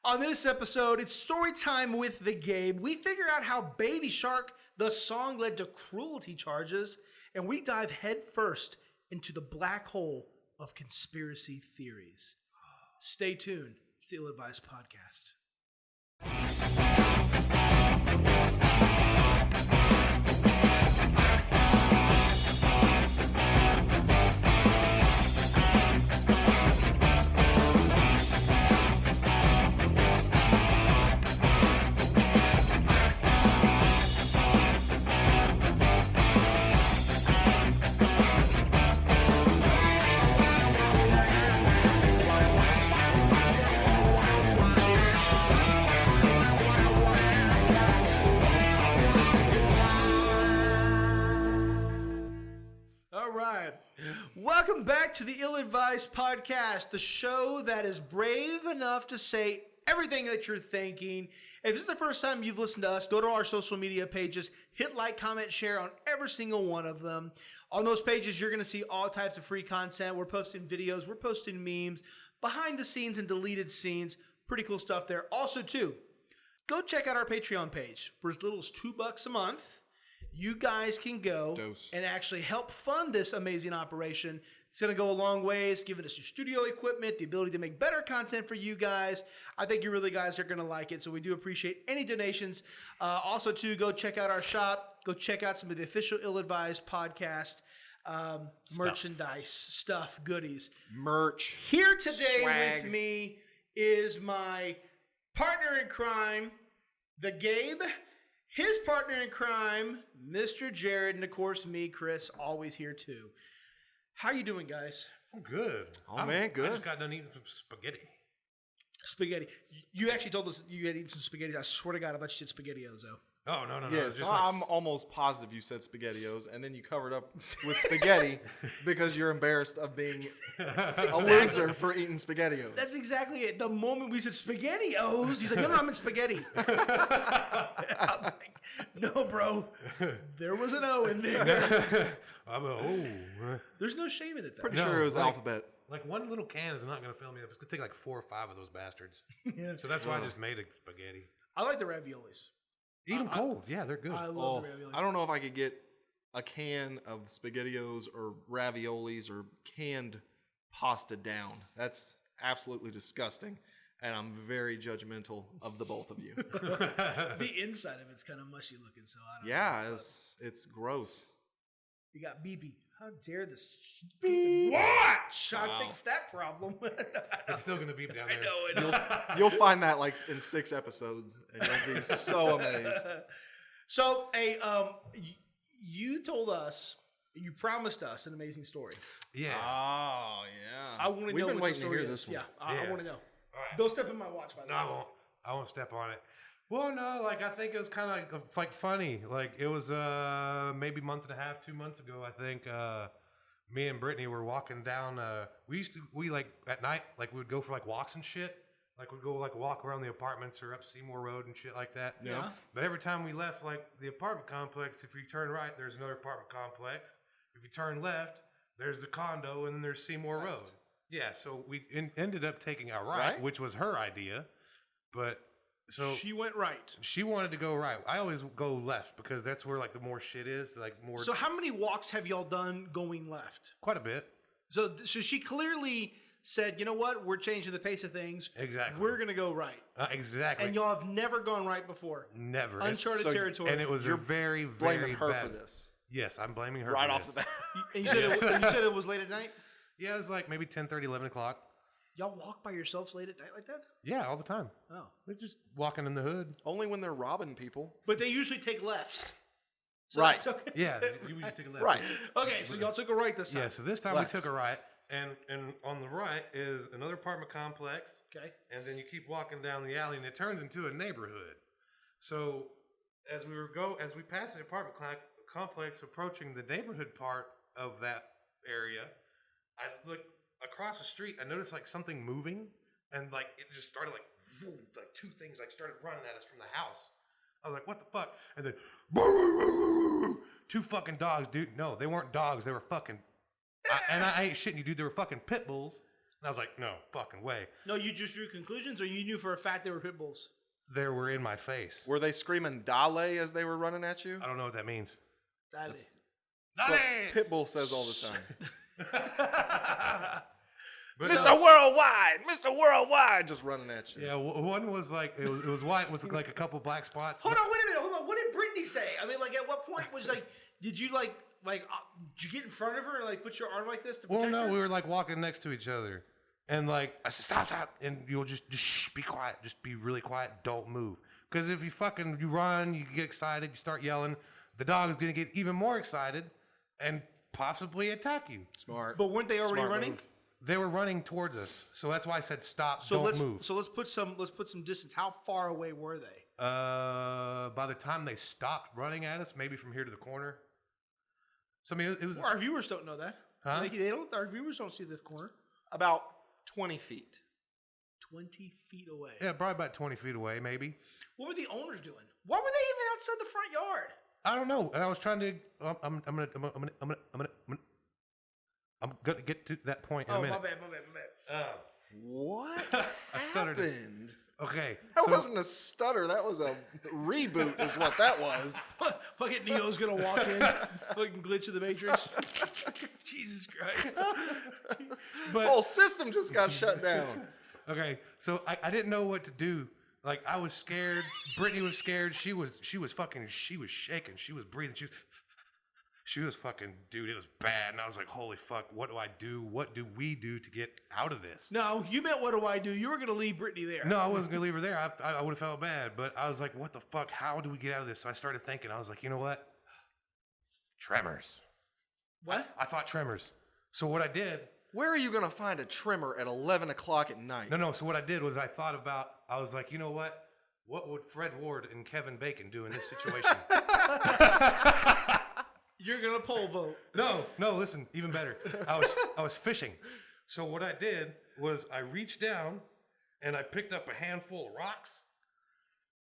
On this episode, it's story time with the Gabe. We figure out how Baby Shark, the song, led to cruelty charges, and we dive headfirst into the black hole of conspiracy theories. Stay tuned. It's the Ill-Advised Podcast. Welcome back to the Ill-Advised Podcast, the show that is brave enough to say everything that you're thinking. If this is the first time you've listened to us, go to our social media pages, hit like, comment, share on every single one of them. On those pages, you're going to see all types of free content. We're posting videos, we're posting memes, behind the scenes and deleted scenes. Pretty cool stuff there. Also, too, go check out our Patreon page. For as little as $2 a month, you guys can go and actually help fund this amazing operation. It's going to go a long ways, giving us your studio equipment, the ability to make better content for you guys. I think you really guys are going to like it, so we do appreciate any donations. Also, too, go check out our shop. Go check out some of the official Ill-Advised Podcast merchandise, stuff, goodies. Merch. Here today swag. with me is my partner in crime, the Gabe. His partner in crime, Mr. Jared, and of course me, Chris, always here too. How you doing, guys? I'm good. Man, good. I just got done eating some spaghetti. Spaghetti. You actually told us you had eaten some spaghetti. I swear to God, I thought you said SpaghettiOs. Oh, no. Yes, Just I'm almost positive you said SpaghettiOs, and then you covered up with spaghetti because you're embarrassed of being a loser for eating SpaghettiOs. That's exactly it. The moment we said SpaghettiOs, he's like, no, I'm in spaghetti. I'm like, no, bro. There was an O in there. There's no shame in it, though. Pretty sure it was alphabet. Like, one little can is not going to fill me up. It's going to take like 4 or 5 of those bastards. Yeah. So that's why I just made a spaghetti. I like the raviolis. Eat them cold. Yeah, they're good. I love the raviolis. I don't know if I could get a can of SpaghettiOs or raviolis or canned pasta down. That's absolutely disgusting, and I'm very judgmental of the both of you. The inside of it's kind of mushy looking, so I don't know. Yeah, it's gross. You got BB. How dare this stupid watch? I fix that problem. It's still going to be down there. I know. You'll find that like in 6 episodes, and you'll be so amazed. So, hey, you told us, you promised us an amazing story. Yeah. Oh yeah. I want to know. We've been what waiting the to story hear is. this one. Yeah, I want to know. All right. Don't step in my watch, by the No, way. I won't step on it. Well, no, like, I think it was kind of like funny. Like, it was maybe a month and a half, 2 months ago, I think. Me and Brittany were walking down. We like at night, like we would go for like walks and shit. Like we'd go like walk around the apartments or up Seymour Road and shit like that. Yeah. But every time we left like the apartment complex, if you turn right, there's another apartment complex. If you turn left, there's the condo, and then there's Seymour Road. Yeah. So we ended up taking a right, which was her idea, but. So She went right. she wanted to go right. I always go left because that's where like the more shit is, like more. So how many walks have y'all done going left? Quite a bit. So she clearly said, you know what? We're changing the pace of things. Exactly. We're going to go right. Exactly. And y'all have never gone right before. Never. Uncharted territory. And it was a very, Blaming very her bad. for this. Yes, I'm blaming her Right for off this. the bat. And you said it was late at night? Yeah, it was like maybe 10:30, 11 o'clock. Y'all walk by yourselves late at night like that? Yeah, all the time. Oh. We're just walking in the hood. Only when they're robbing people. But they usually take lefts. So Right. that's okay. Yeah, you just take a left. Right. Okay, so y'all took a right this time. Yeah, so this time Left. we took a right, and on the right is another apartment complex. Okay. And then you keep walking down the alley, and it turns into a neighborhood. So as we passed the apartment complex, approaching the neighborhood part of that area, I looked across the street. I noticed like something moving, and like it just started like boom, like 2 things like started running at us from the house. I was like, what the fuck? And then 2 fucking dogs, dude. No, they weren't dogs. They were fucking. I ain't shitting you, dude. They were fucking pit bulls. I was like, no fucking way. No, you just drew conclusions, or you knew for a fact they were pit bulls? They were in my face. Were they screaming Dale as they were running at you? I don't know what that means. That's What Pitbull says all the time. But Mr. Worldwide! Mr. Worldwide! Just running at you. Yeah, one was like, it was white with like a couple black spots. Hold on, wait a minute. Hold on. What did Brittany say? I mean, like, at what point was like, did you did you get in front of her and like put your arm like this to protect Well, no, her? we were like walking next to each other. And like, I said, stop. And you'll just shh, be quiet. Just be really quiet. Don't move. Because if you run, you get excited, you start yelling, the dog is going to get even more excited and possibly attack you. Smart. But weren't they already Smart running? move. They were running towards us. So that's why I said stop, So don't move. let's put some distance. How far away were they? By the time they stopped running at us, maybe from here to the corner. So I mean, it was... Well, our viewers don't know that. Huh? Our viewers don't see the corner. About 20 feet. 20 feet away. Yeah, probably about 20 feet away, maybe. What were the owners doing? Why were they even outside the front yard? I don't know. And I was trying to... I'm gonna get to that point in a minute. My bad. What I stuttered. happened? Okay. That so- wasn't a stutter. That was a reboot is what that was. Fucking Neo's gonna walk in, fucking glitch of the Matrix. Jesus Christ. But Whole system just got shut down. okay, so I didn't know what to do. Like I was scared. Brittany was scared. She was shaking. She was breathing. She was fucking, dude, it was bad. And I was like, holy fuck, what do I do? What do we do to get out of this? No, you meant what do I do? You were gonna leave Brittany there. No, I wasn't going to leave her there. I would have felt bad. But I was like, what the fuck? How do we get out of this? So I started thinking. I was like, you know what? Tremors. What? I thought tremors. So what I did... Where are you going to find a trimmer at 11 o'clock at night? No. So what I did was I was like, you know what? What would Fred Ward and Kevin Bacon do in this situation? You're gonna poll vote. No, listen, even better. I was fishing. So what I did was I reached down and I picked up a handful of rocks.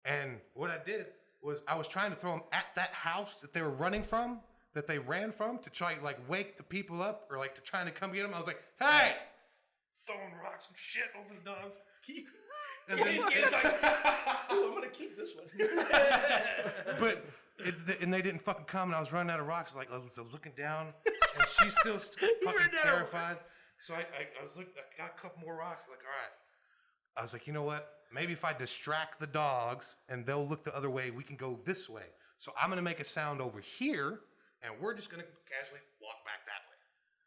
And what I did was I was trying to throw them at that house that they were running from, that they ran from, to try like wake the people up or like to trying to come get them. I was like, hey! Throwing rocks and shit over the dogs. And then it's like, Ooh, I'm gonna keep this one. but and they didn't fucking come, and I was running out of rocks. Like I was looking down, and she's still fucking terrified. So I was looking. I got a couple more rocks. Like, all right. I was like, you know what? Maybe if I distract the dogs and they'll look the other way, we can go this way. So I'm gonna make a sound over here, and we're just gonna casually walk back that way.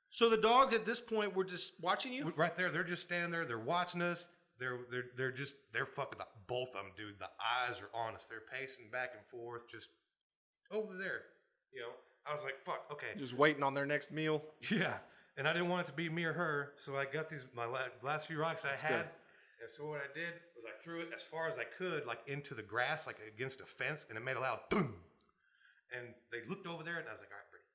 So the dogs at this point were just watching you? Right there, they're just standing there. They're watching us. They're fucking both of them, dude. The eyes are on us. They're pacing back and forth, just over there. You know, I was like, fuck, okay. Just waiting on their next meal. Yeah. And I didn't want it to be me or her, so I got my last few rocks I had. good. And so what I did was I threw it as far as I could, like into the grass, like against a fence, and it made a loud boom. And they looked over there, and I was like, all right, Brittany.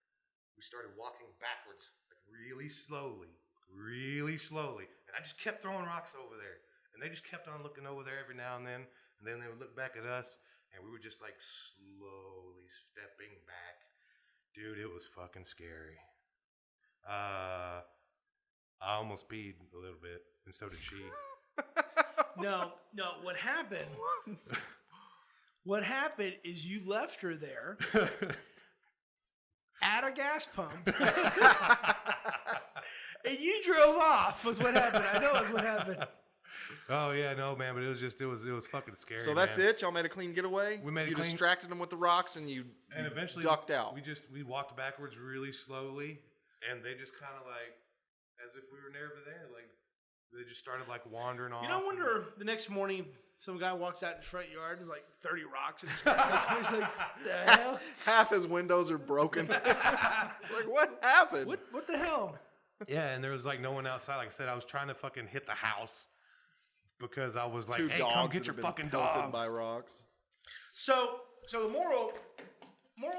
We started walking backwards, like really slowly. And I just kept throwing rocks over there. And they just kept on looking over there every now and then they would look back at us, and we were just like slowly stepping back. Dude, it was fucking scary. I almost peed a little bit, and so did she. No. What happened is you left her there at a gas pump, and you drove off. Was what happened. I know that's what happened. Oh yeah, no man, but it was fucking scary. So that's man. it? Y'all made a clean getaway? We made a You clean- distracted them with the rocks and you eventually ducked out. We walked backwards really slowly, and they just kind of like, as if we were never there, like they just started like wandering off. You know, I wonder the next morning some guy walks out in his front yard and there's like 30 rocks in his front. He's like, the hell? Half his windows are broken. Like, what happened? What the hell? Yeah, and there was like no one outside. Like I said, I was trying to fucking hit the house because I was like, Two hey, dogs come that get your have been fucking pelted dogs. by rocks. So the moral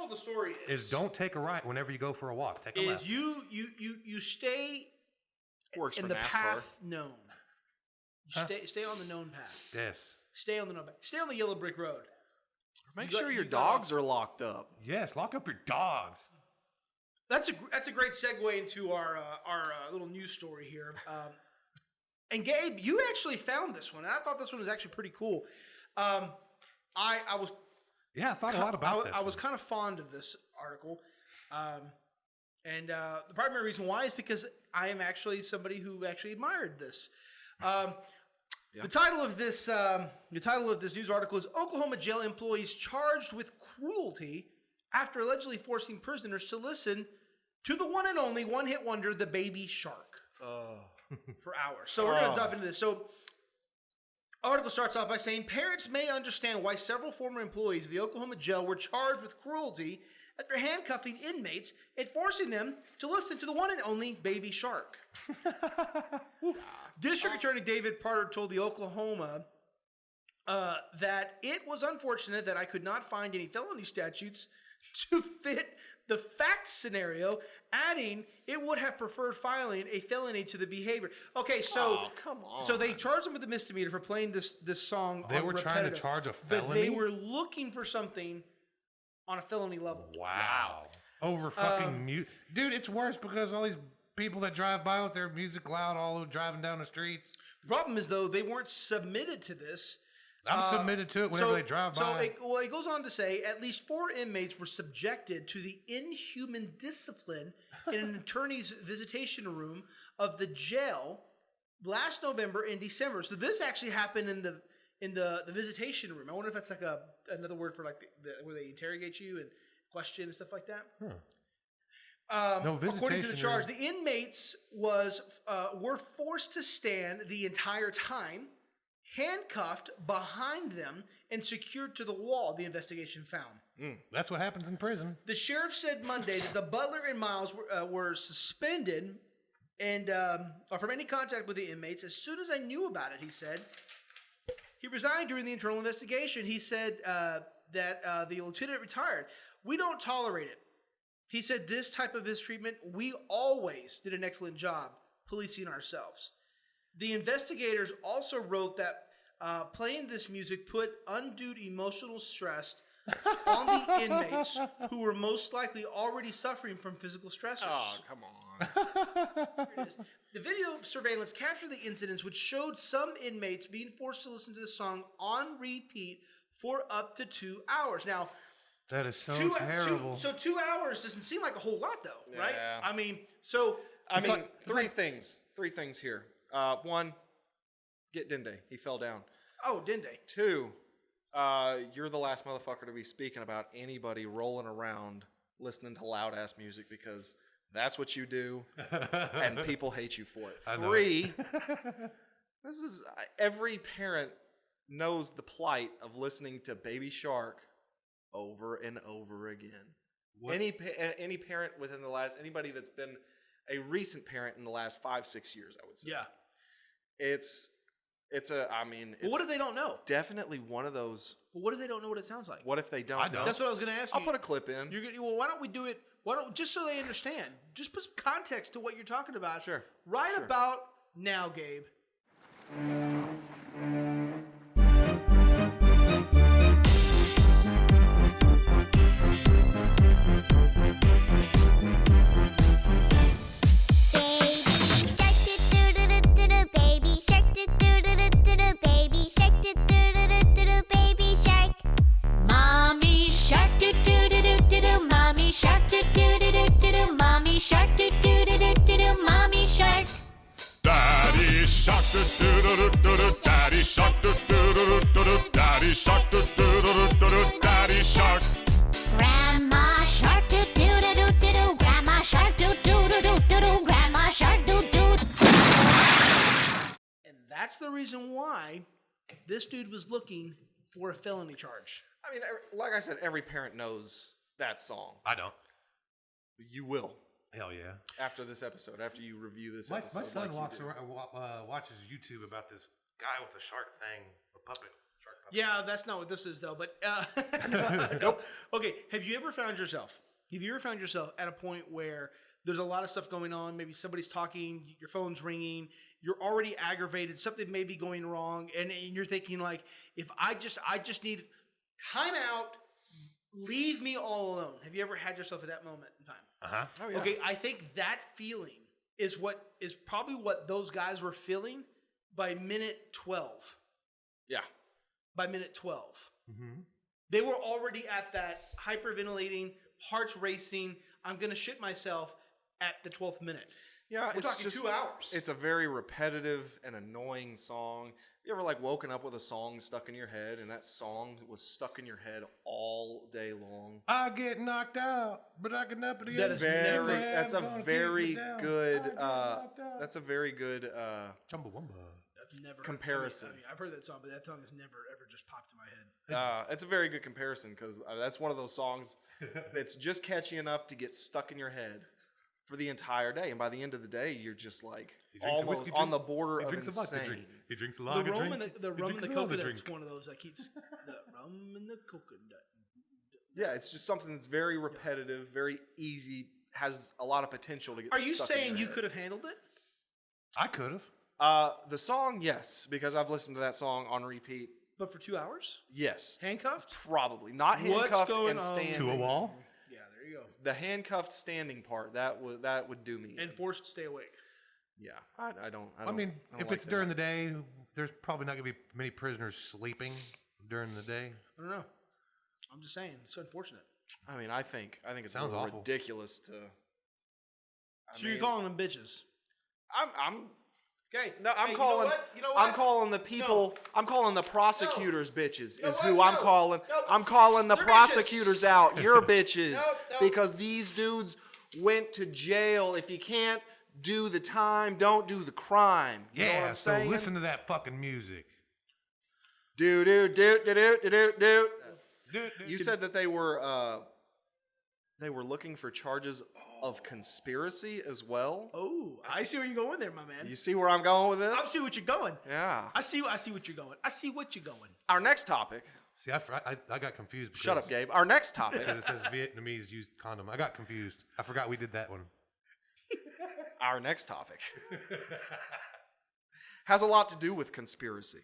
of the story Is don't take a right whenever you go for a walk. Take a left. you stay Works in for the NASCAR. path known. Huh? Stay on the known path. Yes. Stay on the known path. Stay on the yellow brick road. Make You got- sure your you got- dogs are locked up. Yes. Lock up your dogs. That's a great segue into our little news story here. And Gabe, you actually found this one. And I thought this one was actually pretty cool. I was Yeah, I thought a lot about this. I was kind of fond of this article. The primary reason why is because I am actually somebody who actually admired this. The title of this news article is Oklahoma jail employees charged with cruelty after allegedly forcing prisoners to listen to the one and only one-hit wonder, the Baby Shark, for hours. So we're going to dive into this. So article starts off by saying parents may understand why several former employees of the Oklahoma jail were charged with cruelty after handcuffing inmates and forcing them to listen to the one and only Baby Shark. District Attorney David Parter told the Oklahoma that it was unfortunate that I could not find any felony statutes to fit the fact scenario, adding it would have preferred filing a felony to the behavior. Okay, so come on. So they charged him with a misdemeanor for playing this song. They were trying to charge a felony? But they were looking for something on a felony level. Wow. Over fucking mute. Dude, it's worse because all these people that drive by with their music loud all driving down the streets. The problem is, though, they weren't submitted to this. I'm submitted to it whenever they drive by. It goes on to say at least 4 inmates were subjected to the inhuman discipline in an attorney's visitation room of the jail last November and December. So this actually happened in the visitation room. I wonder if that's like another word for like where they interrogate you and question and stuff like that. According to the charge, the inmates were forced to stand the entire time, handcuffed behind them and secured to the wall, the investigation found. That's what happens in prison. The sheriff said Monday that the butler and Miles were suspended and from any contact with the inmates. As soon as I knew about it, he said. He resigned during the internal investigation. He said that the lieutenant retired. We don't tolerate it. He said this type of mistreatment, we always did an excellent job policing ourselves. The investigators also wrote that playing this music put undue emotional stress on the inmates who were most likely already suffering from physical stressors. Oh, come on. Here it is. The video surveillance captured the incidents which showed some inmates being forced to listen to the song on repeat for up to 2 hours. Now, that is so terrible. 2 hours doesn't seem like a whole lot, though, right? Yeah. I mean, three things. 3 things here. 1, get Dende. He fell down. Oh, Dende. 2, you're the last motherfucker to be speaking about anybody rolling around listening to loud ass music because that's what you do, and people hate you for it. 3, this is every parent knows the plight of listening to Baby Shark over and over again. What? Any parent within the last, anybody that's been a recent parent in the last 5-6 years, I would say. Yeah. It's Well, what if they don't know? Definitely one of those. Well, what if they don't know what it sounds like? What if they don't know? That's what I was going to ask you. I'll put a clip in. Well, why don't we do it? Just so they understand? Just put some context to what you're talking about. Sure. Right about now, Gabe. Shark, do do do do do do, mommy shark. Daddy shark, do do do do do, daddy shark, do do do do do, daddy shark, do do do do do, daddy shark. Grandma shark, do do do do do, grandma shark, do do do do do, grandma shark, do do. And that's the reason why this dude was looking for a felony charge. I mean, like I said, every parent knows that song. I don't. You will. Hell yeah. After this episode, after you review this episode. My son watches YouTube about this guy with a shark thing, a puppet. Shark puppet. Yeah, that's not what this is, though. But Nope. Okay, have you ever found yourself at a point where there's a lot of stuff going on? Maybe somebody's talking, your phone's ringing, you're already aggravated, something may be going wrong, and you're thinking like, if I just need time out, leave me all alone. Have you ever had yourself at that moment in time? Uh-huh. Oh, yeah. Okay, I think that feeling is probably what those guys were feeling by minute 12. Yeah. By minute 12. Mm-hmm. They were already at that hyperventilating, hearts racing, I'm going to shit myself at the 12th minute. Yeah, We're talking 2 hours. It's a very repetitive and annoying song. You ever like woken up with a song stuck in your head, and that song was stuck in your head all day long? I get knocked out, but I get up again. That is That's a very good. That's a very good Chumbawamba. That's never comparison. I mean, I've heard that song, but that song has never ever just popped in my head. It's a very good comparison because that's one of those songs that's just catchy enough to get stuck in your head for the entire day, and by the end of the day, you're just like almost on the border of insane. He drinks a lot. The rum and the coconut's one of those that keeps the rum and the coconut. Yeah, it's just something that's very repetitive, very easy, has a lot of potential to get. Are you stuck in saying your you head. could have handled it? I could have. The song, yes, because I've listened to that song on repeat. But for 2 hours? Yes, Handcuffed? probably not What's handcuffed going and on? standing To a wall? Yeah, there you go. The handcuffed standing part that would do me. And forced to stay awake. Yeah, I don't. I mean, don't if like it's during the day, there's probably not going to be many prisoners sleeping during the day. I don't know. I'm just saying. It's unfortunate. I mean, I think it's Sounds awful. ridiculous to. So you're calling them bitches? I'm Okay. no, I'm Hey, calling. You know what? I'm calling the people. No. I'm calling the prosecutors bitches. You know Is what? who I'm No. calling. No. I'm calling the They're prosecutors out. You're bitches No. because these dudes went to jail. If you can't do the time, don't do the crime. You know what Yeah, I'm so saying? listen to that fucking music. Do do do do do do do. Dude, You said that they were looking for charges of conspiracy as well. Oh, I see where you're going there, my man. You see where I'm going with this? I see what you're going. Yeah. I see what you're going. I see what you're going. Our next topic. See, I got confused. Shut up, Gabe. Our next topic. Because it says Vietnamese used condom. I got confused. I forgot we did that one. Our next topic has a lot to do with conspiracy.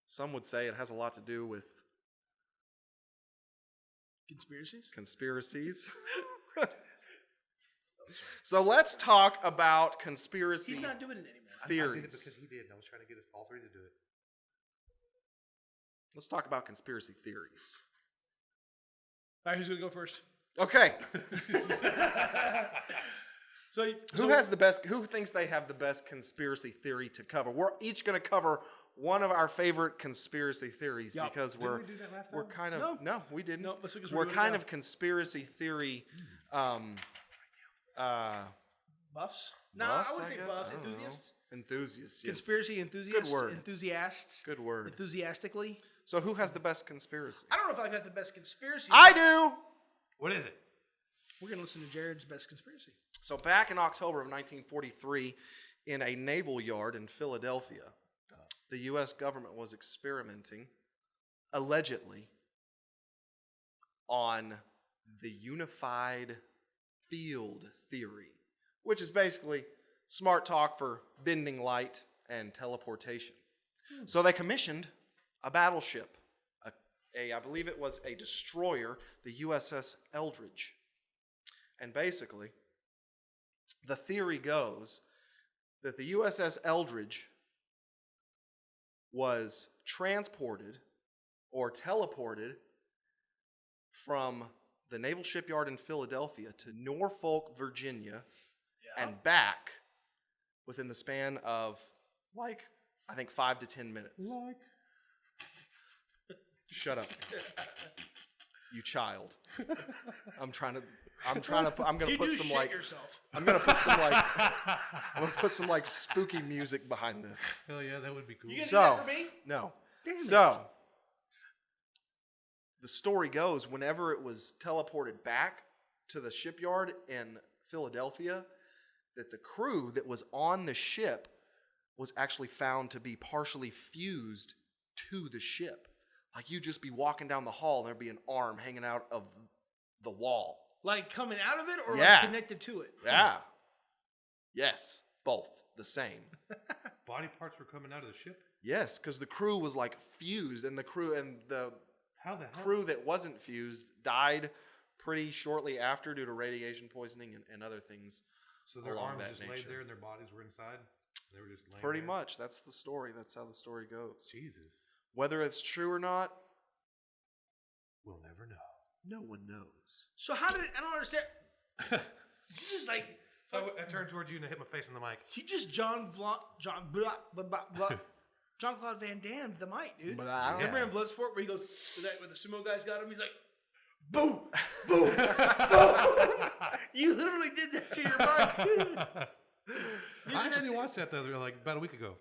Some would say it has a lot to do with conspiracies. So let's talk about conspiracy He's not doing it anymore. theories. I did it because he did, and I was trying to get us all three to do it. Let's talk about conspiracy theories. All right, who's going to go first? Okay. So Who thinks they have the best conspiracy theory to cover? We're each going to cover one of our favorite conspiracy theories Yeah. because Didn't we do that last we're time? kind of no, we didn't. No, that's because we're doing it kind now. of conspiracy theory Buffs? No, buffs, I wouldn't say guess? buffs. I don't know. Enthusiasts? Enthusiasts. Yes. Conspiracy enthusiasts? Good word. Enthusiasts? Good word. Enthusiastically? So who has the best conspiracy? I don't know if I've got the best conspiracy. I do. What is it? We're going to listen to Jared's best conspiracy. So back in October of 1943, in a naval yard in Philadelphia, the U.S. government was experimenting, allegedly, on the unified field theory, which is basically smart talk for bending light and teleportation. So they commissioned a battleship, I believe it was a destroyer, the USS Eldridge. And basically, the theory goes that the USS Eldridge was transported or teleported from the naval shipyard in Philadelphia to Norfolk, Virginia, and back within the span of, I think 5 to 10 minutes. Shut up, you child. I'm gonna put some spooky music behind this. Hell yeah, that would be cool. You gonna do that for me? No. Damn So it. the story goes, whenever it was teleported back to the shipyard in Philadelphia, that the crew that was on the ship was actually found to be partially fused to the ship. Like you'd just be walking down the hall, and there'd be an arm hanging out of the wall. Like coming out of it or Yeah. like connected to it? Yeah. Yes, both the same. Body parts were coming out of the ship? Yes, because the crew was like fused, and the How the hell? crew that wasn't fused died pretty shortly after due to radiation poisoning and other things. So their along arms that just nature. laid there and their bodies were inside? They were just laying Pretty there. much. That's the story. That's how the story goes. Jesus. Whether it's true or not, We'll never know. no one knows. So how did I don't understand? You just like So I turned towards you and I hit my face on the mic. he just John Claude Van Damme the mic, dude. But I don't Remember Yeah. in Bloodsport where he goes where the sumo guys got him? He's like, boom, boom, boom. You literally did that to your mic. I actually watched that the other about a week ago.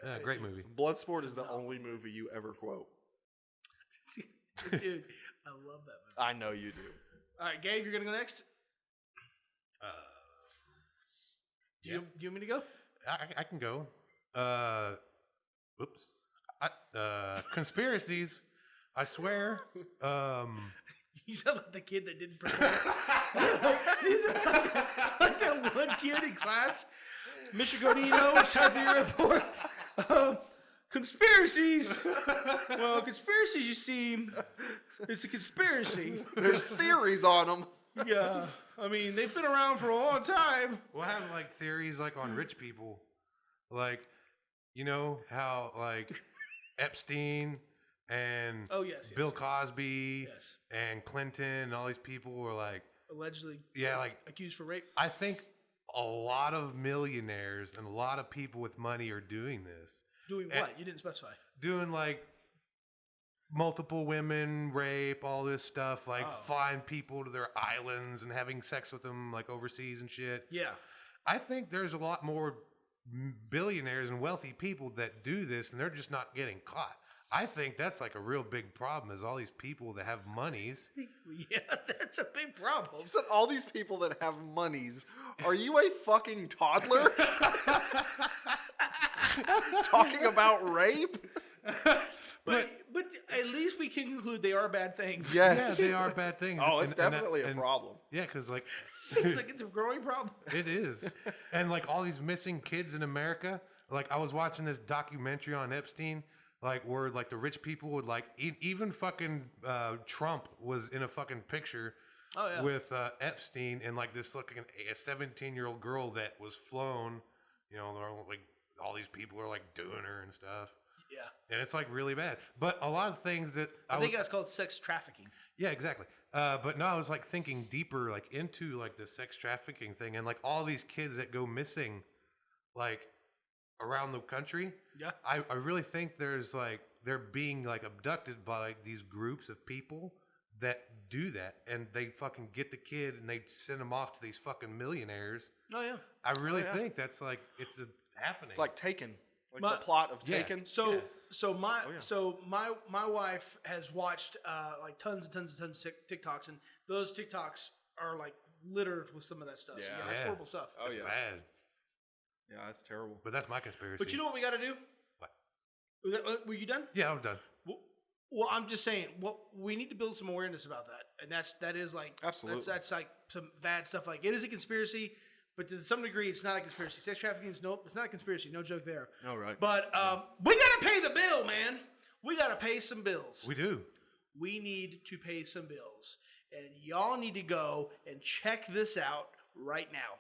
Dude, Great movie. Bloodsport is the only movie you ever quote. dude, I love that movie. I know you do. All right, Gabe, you're gonna go next. Do you want me to go? I can go. Oops. Conspiracies. I swear. You sound like the kid that didn't prepare. This is like that one kid in class. Mr. Godino, it's time for your report. Conspiracies. Well, conspiracies, you see, it's a conspiracy. There's theories on them. Yeah. I mean, they've been around for a long time. We'll have like theories like on rich people. Like, you know how like Epstein and Oh, yes. Bill Cosby Yes. and Clinton and all these people were like, Allegedly like accused for rape. I think a lot of millionaires and a lot of people with money are doing this. Doing what? You didn't specify. Doing like multiple women, rape, all this stuff, like flying people to their islands and having sex with them like overseas and shit. Yeah. I think there's a lot more billionaires and wealthy people that do this and they're just not getting caught. I think that's like a real big problem is all these people that have monies. Yeah, that's a big problem. You said all these people that have monies. Are you a fucking toddler? Talking about rape? But at least we can conclude they are bad things. Yes. Yeah, they are bad things. Oh, it's And that- definitely a and- problem. Yeah, because like It's like it's a growing problem. it is. And like all these missing kids in America. Like I was watching this documentary on Epstein, like where like the rich people would like even fucking Trump was in a fucking picture with Epstein and like this looking a 17-year-old girl that was flown. You know, like all these people are like doing her and stuff. Yeah. And it's like really bad. But a lot of things that I think that's called sex trafficking. yeah, exactly. But no, I was like thinking deeper, like into like the sex trafficking thing, and like all these kids that go missing, like around the country. Yeah. I really think there's like they're being like abducted by like these groups of people that do that, and they fucking get the kid and they send them off to these fucking millionaires. Oh yeah. I really yeah. think that's like it's happening. It's like Taken. Like My- the plot of Yeah. Taken. So Yeah. so my wife has watched like tons and tons and tons of TikToks, and those TikToks are like littered with some of that stuff. So, Yeah. yeah, that's Yeah. horrible stuff. Oh It's yeah. bad. Yeah, that's terrible. But that's my conspiracy. But you know what we got to do? What? Were you done? Yeah, I'm done. Well, I'm just saying. Well, we need to build some awareness about that, and that is like Absolutely. that's like some bad stuff. Like it is a conspiracy, but to some degree, it's not a conspiracy. Sex trafficking is it's not a conspiracy. No joke there. All right. But we got to pay the bill, man. We got to pay some bills. We do. We need to pay some bills, and y'all need to go and check this out right now.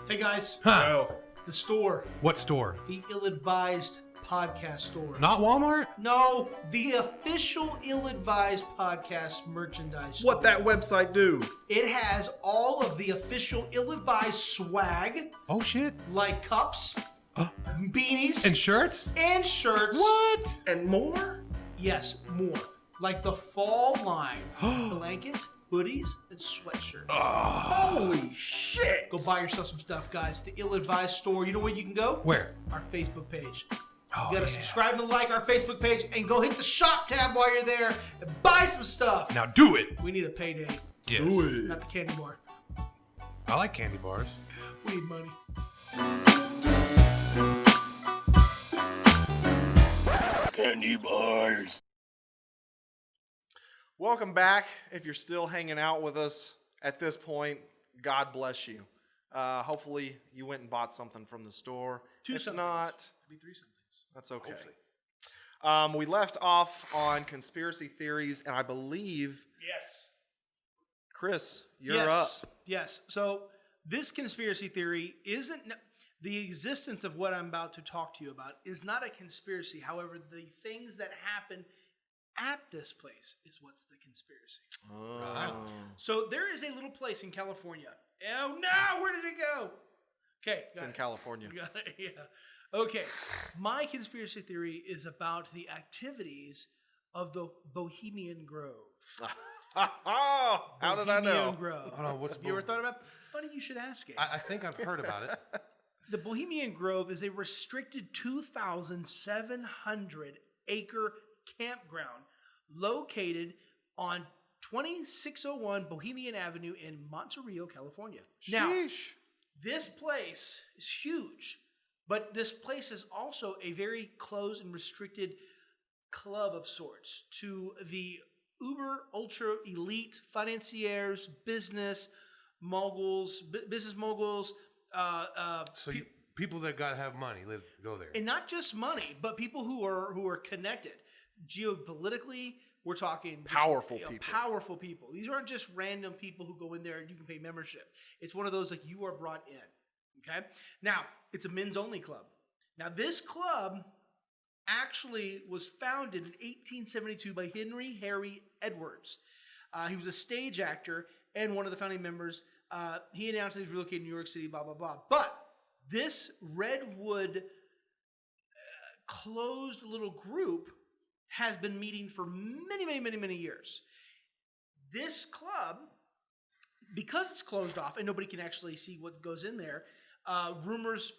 Hey guys, Huh. the store, What store? the Ill-Advised Podcast Store. Not Walmart? No, the official Ill-Advised Podcast merchandise store. What that website do? It has all of the official Ill-Advised swag, Oh shit. like cups, beanies, And shirts? and shirts. What? And more? Yes, more. Like the fall line, blankets, hoodies, and sweatshirts. Holy shit! Go buy yourself some stuff, guys. The Ill-Advised Store. You know where you can go? Where? Our Facebook page. Oh, You gotta subscribe and like our Facebook page, and go hit the shop tab while you're there and buy some stuff. Now do it. We need a payday, Yes. not the candy bar. I like candy bars. We need money. Candy bars. Welcome back. If you're still hanging out with us at this point, God bless you. Hopefully you went and bought something from the store. Two if somethings. not, Could be three somethings. that's okay. We left off on conspiracy theories, and I believe, Yes. Chris, you're up. Yes. So this conspiracy theory isn't the existence of what I'm about to talk to you about is not a conspiracy. However, the things that happen at this place is what's the conspiracy. Oh. So there is a little place in California. Oh no, where did it go? Okay, It's in California. Yeah. Okay. My conspiracy theory is about the activities of the Bohemian Grove. How did I know? Bohemian Grove. Hold on, what's Have you ever thought about? Funny you should ask it. I think I've heard about it. The Bohemian Grove is a restricted 2,700 acre campground located on 2601 Bohemian Avenue in Monterey, California. Now, Sheesh. this place is huge, but this place is also a very closed and restricted club of sorts to the uber ultra elite financiers, business moguls, So people that gotta have money go there. and not just money, but people who are connected geopolitically. We're talking just, Powerful people. Powerful people. These aren't just random people who go in there and you can pay membership. It's one of those like you are brought in. Okay. Now it's a men's only club. Now this club actually was founded in 1872 by Henry Harry Edwards. He was a stage actor and one of the founding members. He announced that he was relocating to New York City, blah, blah, blah. But this Redwood closed little group has been meeting for many years. This club, because it's closed off and nobody can actually see what goes in there, rumors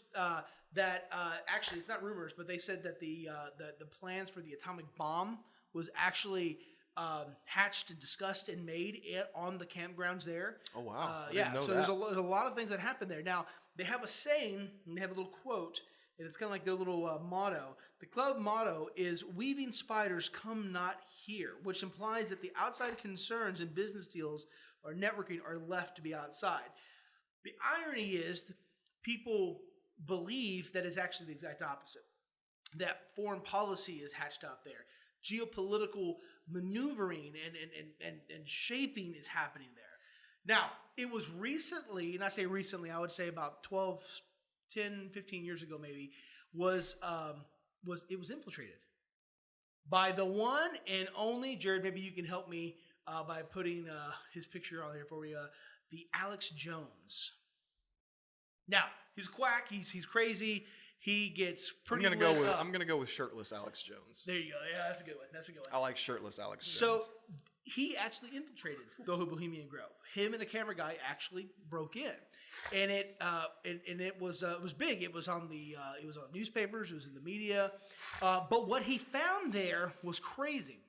that actually it's not rumors, but they said that the plans for the atomic bomb was actually hatched and discussed and made on the campgrounds there. Oh wow! I Yeah, didn't know so that. there's a lot of things that happen there. Now they have a saying and they have a little quote, and it's kind of like their little motto. The club motto is "Weaving spiders come not here," which implies that the outside concerns and business deals or networking are left to be outside. The irony is people believe that it's actually the exact opposite. That foreign policy is hatched out there. Geopolitical maneuvering and shaping is happening there. Now, it was recently, and I say recently, I would say about 10, 15 years ago maybe, it was infiltrated by the one and only, Jared, maybe you can help me by putting his picture on here for you, the Alex Jones. Now, he's a quack, he's crazy, he gets pretty I'm gonna go with shirtless Alex Jones. There you go. Yeah, that's a good one. I like shirtless Alex Jones. So he actually infiltrated the Bohemian Grove. Him and a camera guy actually broke in, and it was big. It was on newspapers. It was in the media. But what he found there was crazy.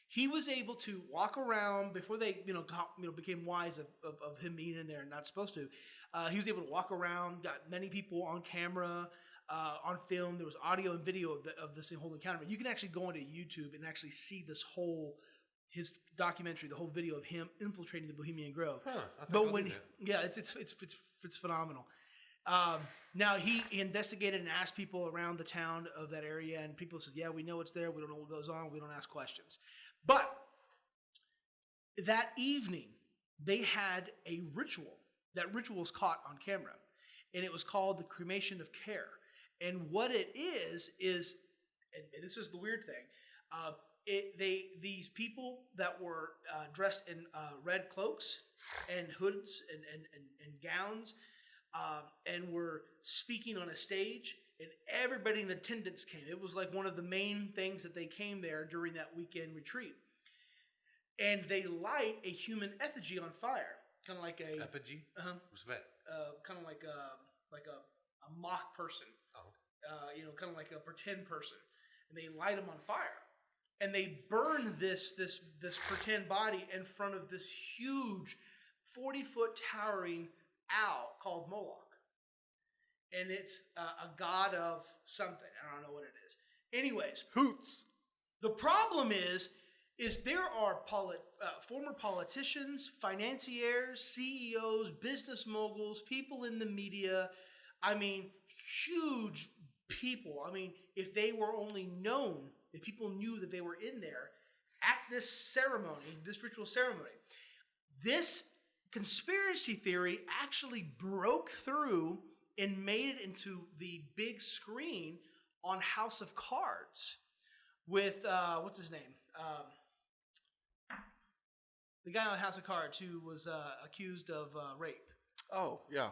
He was able to walk around before they became wise of him being in there and not supposed to. He was able to walk around, got many people on camera, on film. There was audio and video of this whole encounter. You can actually go onto YouTube and actually see his documentary, the whole video of him infiltrating the Bohemian Grove. It's phenomenal. Now he investigated and asked people around the town of that area, and people said, "Yeah, we know it's there. We don't know what goes on. We don't ask questions." But that evening, they had a ritual. That ritual was caught on camera, and it was called the cremation of care. And what it is, and this is the weird thing, these people that were dressed in red cloaks and hoods and gowns, and were speaking on a stage, and everybody in attendance came. It was like one of the main things that they came there during that weekend retreat. And they light a human effigy on fire. Kind of like a effigy. What's that? Kind of like a mock person. Oh. Kind of like a pretend person, and they light them on fire, and they burn this pretend body in front of this huge 40-foot towering owl called Moloch, and it's a god of something. I don't know what it is. Anyways, hoots. The problem is there are former politicians, financiers, CEOs, business moguls, people in the media. I mean, huge people. I mean, if they were only known, if people knew that they were in there at this ceremony, this ritual ceremony, this conspiracy theory actually broke through and made it into the big screen on House of Cards with what's his name? The guy on House of Cards who was accused of rape. Oh, yeah.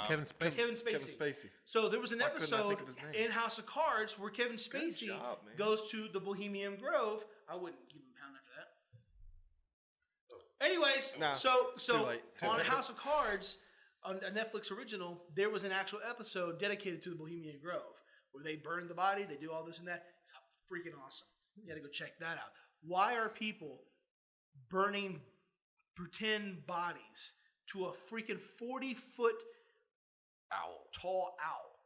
Kevin Spacey. Kevin Spacey. So there was an Why couldn't I episode think of his name? in House of Cards where Kevin Spacey job, man. goes to the Bohemian Grove. I wouldn't give him a pound after that. Anyways, Nah, so it's too late. on House of Cards, on a Netflix original, there was an actual episode dedicated to the Bohemian Grove where they burn the body, they do all this and that. It's freaking awesome. You got to go check that out. Why are people burning pretend bodies to a freaking 40-foot tall owl?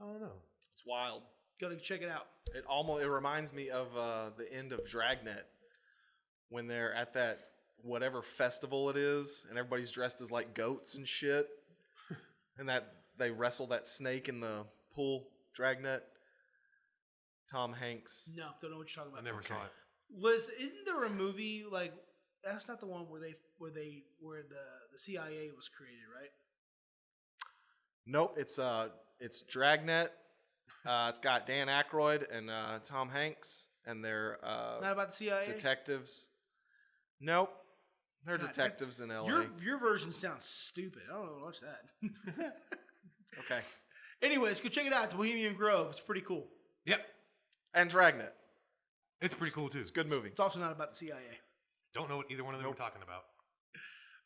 I don't know. It's wild. Gotta check it out. It reminds me of the end of Dragnet when they're at that whatever festival it is and everybody's dressed as like goats and shit and that they wrestle that snake in the pool. Dragnet. Tom Hanks. No, don't know what you're talking about. I never saw it. Isn't there a movie like that's not the one where the CIA was created, right? Nope, it's Dragnet. It's got Dan Aykroyd and Tom Hanks, and they're Not about the CIA. detectives. Nope, they're God, detectives in LA. Your version sounds stupid. I don't know. Watch that. Okay, Anyways, go check it out. The Bohemian Grove. It's pretty cool. Yep. and Dragnet. It's pretty cool, too. It's a good movie. It's also not about the CIA. Don't know what either one of them were talking about.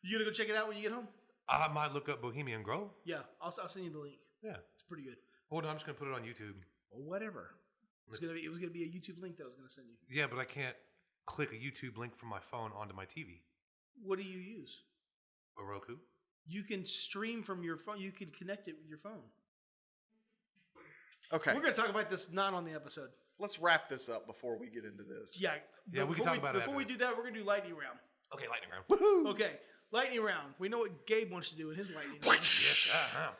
You gonna go check it out when you get home? I might look up Bohemian Grove. Yeah, I'll send you the link. Yeah. It's pretty good. Hold on, I'm just going to put it on YouTube. Or whatever. It was gonna be a YouTube link that I was gonna send you. Yeah, but I can't click a YouTube link from my phone onto my TV. What do you use? A Roku? You can stream from your phone. You can connect it with your phone. Okay, We're gonna talk about this not on the episode. let's wrap this up before we get into this. Yeah. Yeah, we can talk about it Before we after. do that, we're gonna do lightning round. Okay, lightning round. Woohoo! Okay, lightning round. We know what Gabe wants to do in his lightning round. Yes, a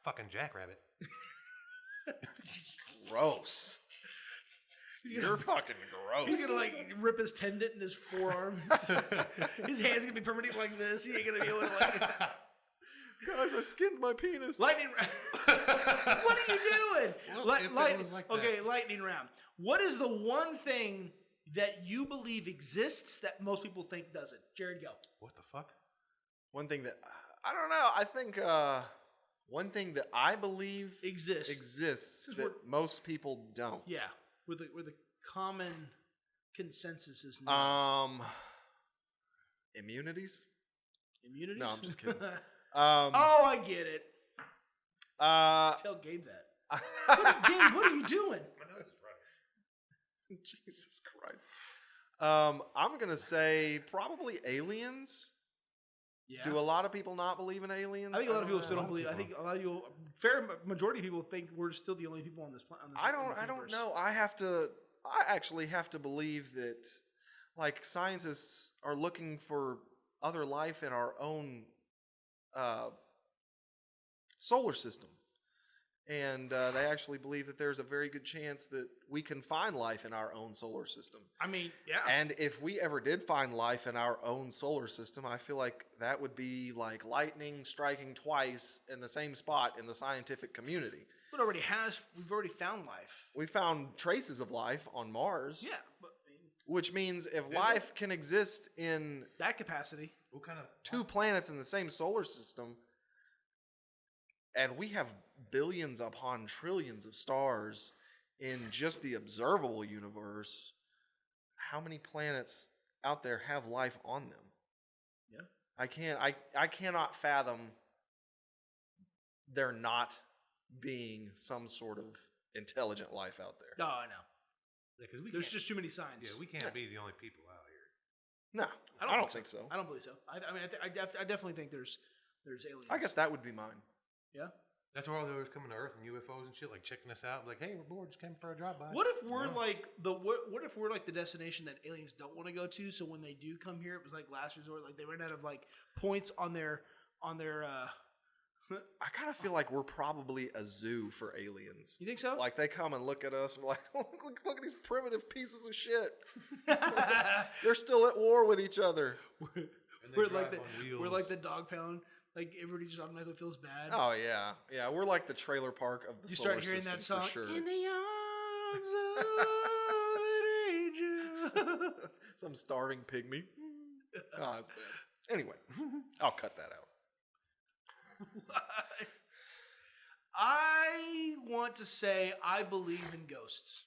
fucking jackrabbit. Gross. You're fucking gross. He's gonna like rip his tendon in his forearm. His hand's gonna be permanently like this. He ain't gonna be able to like. Guys, I skinned my penis. Lightning round. What are you doing? Well, if it was like that. Okay, lightning round. What is the one thing that you believe exists that most people think doesn't? Jared, go. What the fuck? One thing that I don't know. I think one thing that I believe exists Since that most people don't. Yeah, where the common consensus is no. Immunities? Immunities. No, I'm just kidding. Oh, I get it. Tell Gabe that. Gabe, what are you doing? My nose is running. Jesus Christ. I'm gonna say probably aliens. Yeah. Do a lot of people not believe in aliens? I think a lot of people know. still don't believe. I think a lot of people, fair majority of people think we're still the only people on this planet. I don't know. I actually have to believe that, like, scientists are looking for other life in our own solar system, and they actually believe that there's a very good chance that we can find life in our own solar system. I mean, yeah. And if we ever did find life in our own solar system, I feel like that would be like lightning striking twice in the same spot in the scientific community. We've already found life. We found traces of life on Mars. Yeah, but Which means if life can exist in that capacity. What kind of 2 planets in the same solar system, and we have billions upon trillions of stars in just the observable universe, how many planets out there have life on them? Yeah. I cannot fathom there not being some sort of intelligent life out there. No, I know. Yeah, because There's just too many signs. Yeah, we can't be the only people out here. No, I don't think so. I don't believe so. I definitely think there's aliens. I guess that would be mine. Yeah. That's where all those coming to Earth and UFOs and shit, like checking us out, like, hey, we're bored, just came for a drive by. What if we're what if we're like the destination that aliens don't want to go to? So when they do come here, it was like last resort. Like they ran out of like points on their. I kind of feel like we're probably a zoo for aliens. You think so? Like they come and look at us and we're like, look at these primitive pieces of shit. They're still at war with each other. And And they We're drive like on wheels. we're like the dog pound. Like everybody just automatically feels bad. Oh yeah, yeah. We're like the trailer park of the you solar start hearing system that song for sure. in the arms of an angel. Some starving pygmy. Oh, that's bad. Anyway, I'll cut that out. I want to say I believe in ghosts.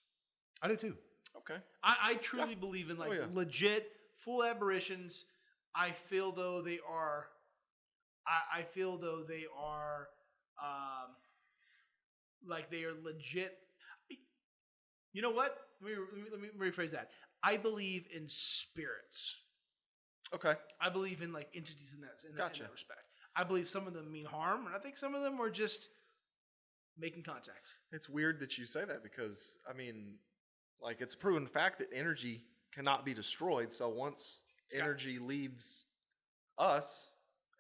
I do too. Okay. I truly believe in like yeah. legit full apparitions. I feel though they are. I feel though they are, like they are legit. You know what? Let me rephrase that. I believe in spirits. Okay. I believe in like entities in that Gotcha. in that respect. I believe some of them mean harm, and I think some of them are just making contact. It's weird that you say that because I mean, like it's a proven fact that energy cannot be destroyed. So once energy leaves us,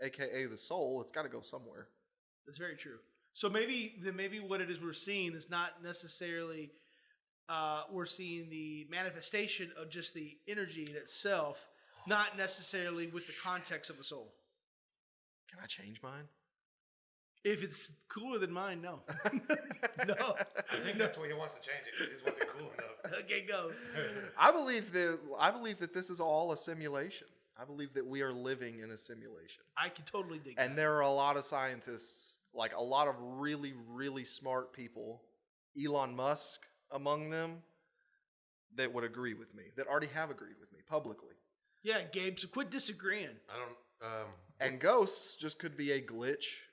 aka the soul, it's got to go somewhere. That's very true. So maybe what it is we're seeing is not necessarily we're seeing the manifestation of just the energy in itself, not necessarily with the context of a soul. Can I change mine? If it's cooler than mine, no. No. I think that's why he wants to change it. It just wasn't cool enough. Okay, go. I believe that this is all a simulation. I believe that we are living in a simulation. I can totally dig And that. there are a lot of scientists, like a lot of really, really smart people, Elon Musk among them, that would agree with me, that already have agreed with me publicly. Yeah, Gabe, so quit disagreeing. I don't. And ghosts just could be a glitch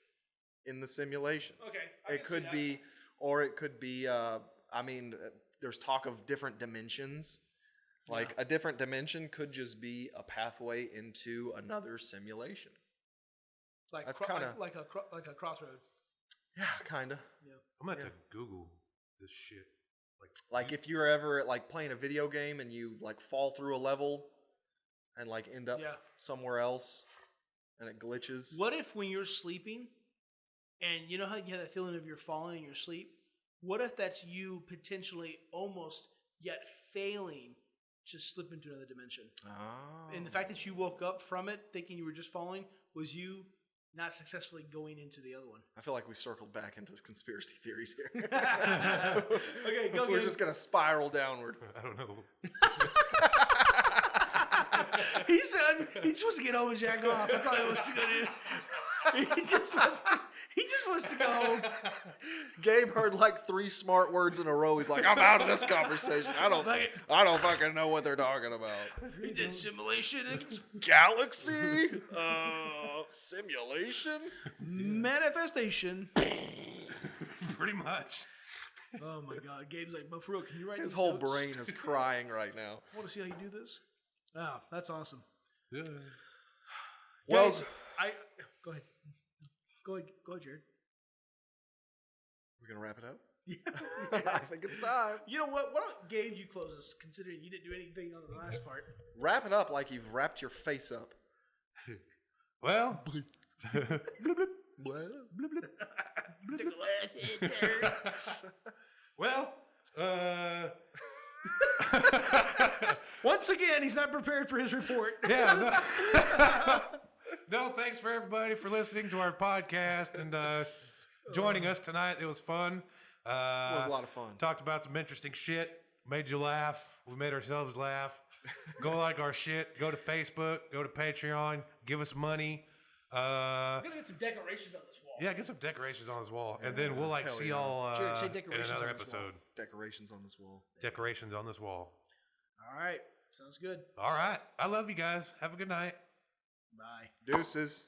in the simulation. Okay. It could be, or it could be, there's talk of different dimensions. Like a different dimension could just be a pathway into another simulation. Like That's like kinda- like a crossroad. Yeah, kind of. Yeah. I'm gonna have to Google this shit. Like if you're ever like playing a video game and you like fall through a level and like end up somewhere else and it glitches. What if when you're sleeping and you know how you have that feeling of you're falling in your sleep? What if that's you potentially almost yet failing to slip into another dimension? Oh. And the fact that you woke up from it thinking you were just falling was you not successfully going into the other one. I feel like we circled back into conspiracy theories here. Okay, go. We're just gonna spiral downward. I don't know. He said he just wants to get home and jack off. That's all he wants to go do. He just wants to go home. Gabe heard like 3 smart words in a row. He's like, I'm out of this conversation. I don't fucking know what they're talking about. He did simulation, Galaxy? Simulation? manifestation. Pretty much. Oh my God, Gabe's like, but for real, can you write His these whole notes? brain is crying right now. I want to see how you do this. Oh, that's awesome. Yeah. Well, Guys, go ahead. Go ahead, Jared. we're gonna wrap it up? Yeah. I think it's time. You know what? Why don't Gabe you close us, considering you didn't do anything on the last part? Wrap it up like you've wrapped your face up. Well. Well. Once again, he's not prepared for his report. Yeah. No, thanks for everybody for listening to our podcast and joining us tonight. It was fun. It was a lot of fun. Talked about some interesting shit. Made you laugh. We made ourselves laugh. Go like our shit. Go to Facebook. Go to Patreon. Give us money. We're gonna get some decorations on this wall. Yeah, get some decorations on this wall, and then we'll hell see yeah. y'all Jared, say in decorations another on this wall. episode. Decorations on this wall. Decorations on this wall. All right, sounds good. All right. I love you guys. Have a good night. Bye. Deuces.